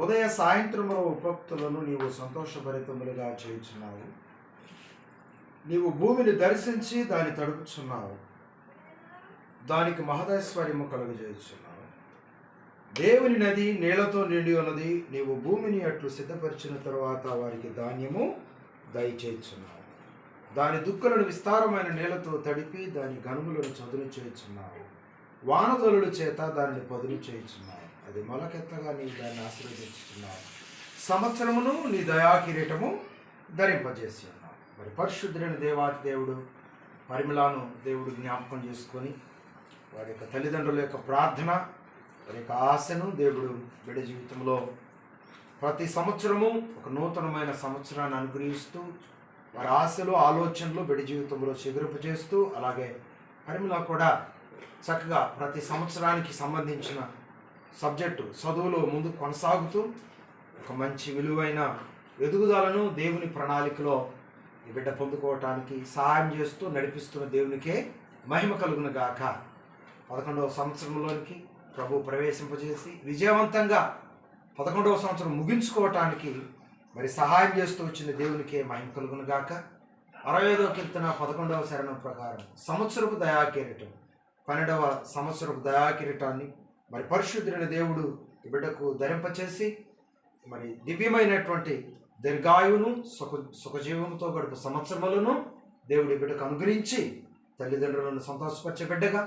ఉదయ సాయంత్రముల ఉపక్తులను నీవు సంతోషభరితములుగా చేయుచున్నావు. నీవు భూమిని దర్శించి దాన్ని తడుపుచున్నావు, దానికి మహదైశ్వర్యము కలుగజేయుచున్నావు. దేవుని నది నీళ్లతో నిండి ఉన్నది. నీవు భూమిని అట్లు సిద్ధపరిచిన తరువాత వారికి ధాన్యము దయచేయుచున్నావు. దాని దుక్కులను విస్తారమైన నీళ్లతో తడిపి దాని గనుములను చదును చేయుచున్నావు. వానదొలుల చేత దానిని పదును చేయుచున్నావు. అది మొలకెత్తగా నీ దాన్ని ఆశీర్వదించుచున్నావు. సంవత్సరమును నీ దయాకిరీటము ధరింపజేసి ఉన్నావు. మరి పరిశుద్ధుడైన దేవాతి దేవుడు పరిమళను దేవుడు జ్ఞాపకం చేసుకొని వారి యొక్క తల్లిదండ్రుల యొక్క ప్రార్థన, వారి యొక్క ఆశను దేవుడు బిడ్డ జీవితంలో ప్రతి సంవత్సరము ఒక నూతనమైన సంవత్సరాన్ని అనుగ్రహిస్తూ వారి ఆశలు ఆలోచనలు బిడ్డ జీవితంలో చిగురింపు చేస్తూ, అలాగే పరిమళ కూడా చక్కగా ప్రతి సంవత్సరానికి సంబంధించిన సబ్జెక్టు చదువులో ముందు కొనసాగుతూ ఒక మంచి విలువైన ఎదుగుదలను దేవుని ప్రణాళికలో ఈ బిడ్డ పొందుకోవటానికి సహాయం చేస్తూ నడిపిస్తున్న దేవునికే మహిమ కలుగును గాక. 11వ సంవత్సరంలోనికి ప్రభు ప్రవేశింపజేసి విజయవంతంగా 11వ సంవత్సరం ముగించుకోవటానికి మరి సహాయం చేస్తూ వచ్చిన దేవునికే మహిమ కలుగును గాక. 65వ కీర్తన 11వ శరణం ప్రకారం సంవత్సరపు దయాకిరీటం, 12వ సంవత్సరపు దయాకిరీటాన్ని మరి పరిశుద్ధుడైన దేవుడు ఈ బిడ్డకు ధరింపచేసి మరి దివ్యమైనటువంటి దీర్ఘాయువును సుఖజీవంతో గడుపు సంవత్సరములను దేవుడి బిడ్డకు అనుగ్రహించి తల్లిదండ్రులను సంతోషపరిచే బిడ్డగా,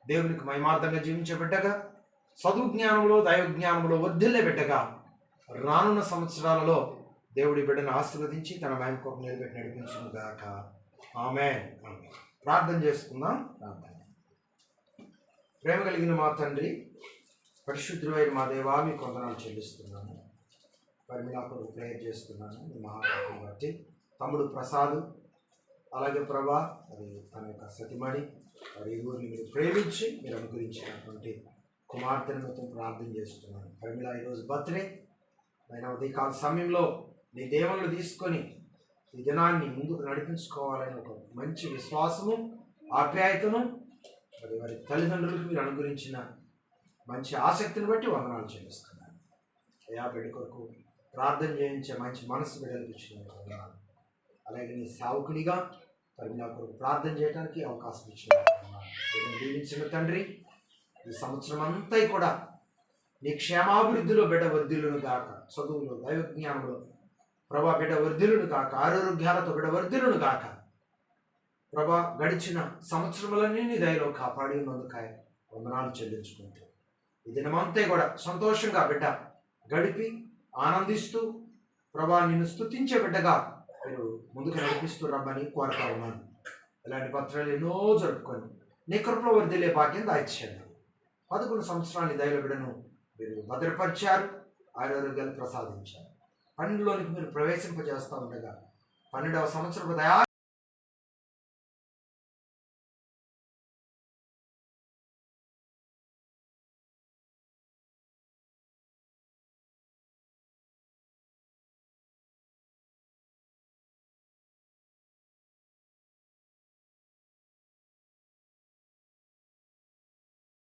దేవునికి మహిమార్థంగా జీవించే బిడ్డగా, చదువు జ్ఞానంలో దైవ జ్ఞానంలో వర్ధిల్లే బిడ్డగా రానున్న సంవత్సరాలలో దేవుడి బిడ్డను ఆశీర్వదించి తన మహిమ కొరకు నిలబెట్టి నడిపించును గాక. ఆమేన్. ప్రార్థన చేసుకుందాం. ప్రార్థన. ప్రేమ కలిగిన మా తండ్రి, పరిశుద్ధుడైన మా దేవా, మీకు వందనాలు చెల్లిస్తున్నాను. మరి మీ నాకు ప్రేయర్ చేస్తున్నాను మీ మహాకృపను బట్టి. తమ్ముడు ప్రసాద్, అలాగే ప్రభా మరి తన యొక్క సతిమణి మరి ఊరిని మీరు ప్రేమించి మీరు అనుగ్రహించినటువంటి కుమార్తెను ప్రార్థన చేస్తున్నాను. పరిమిళ ఈరోజు బర్త్డే అయినా ఉదయకాల సమయంలో నీ దేవుళ్ళు తీసుకొని ఈ దినాన్ని ముందుకు నడిపించుకోవాలని ఒక మంచి విశ్వాసము, ఆప్యాయతను మరి వారి తల్లిదండ్రులకు మీరు అనుగ్రహించిన మంచి ఆసక్తిని బట్టి వందనాలు చెల్లిస్తున్నాను. అయా బిడ్డ కొరకు ప్రార్థన చేయించే మంచి మనసు బిడ్డలకు ఇచ్చిన వందనాలు. అలాగే నీ సేవకునిగా మరి నా కొరకు ప్రార్థన చేయడానికి అవకాశం ఇచ్చిన వందనాలు. దీవించిన తండ్రి, ఈ సంవత్సరం అంతా కూడా నీ క్షేమాభివృద్ధిలో బిడ్డ వర్ధిల్లును కాక, చదువులో దైవ జ్ఞానంలో ప్రభా బిడ్డ వర్ధిల్లును కాక, ఆరోగ్యాలతో బిడ్డ వర్ధిల్లును కాక. ప్రభా గడిచిన సంవత్సరములన్నీ నీ దయలో కాపాడి ఉన్నందుకాయ వందనాలు చెల్లించుకుంటూ ఈ దినమంతా కూడా సంతోషంగా బిడ్డ గడిపి ఆనందిస్తూ ప్రభా నిన్ను స్తుతించే బిడ్డగా మీరు ముందుకు నడిపిస్తూ రమ్మని కోరుతా ఉన్నాను. ఇలాంటి పత్రాలు ఎన్నో జరుపుకొని నీ కృపలో వర్ధిల్లే భాగ్యం దాయిచ్చాను. 11 సంవత్సరాల దయలో బిడ్డను మీరు భద్రపరిచారు, ఆరోగ్యాలు ప్రసాదించారు. 12లోనికి మీరు ప్రవేశింపజేస్తూ ఉండగా 12వ సంవత్సరపు దయా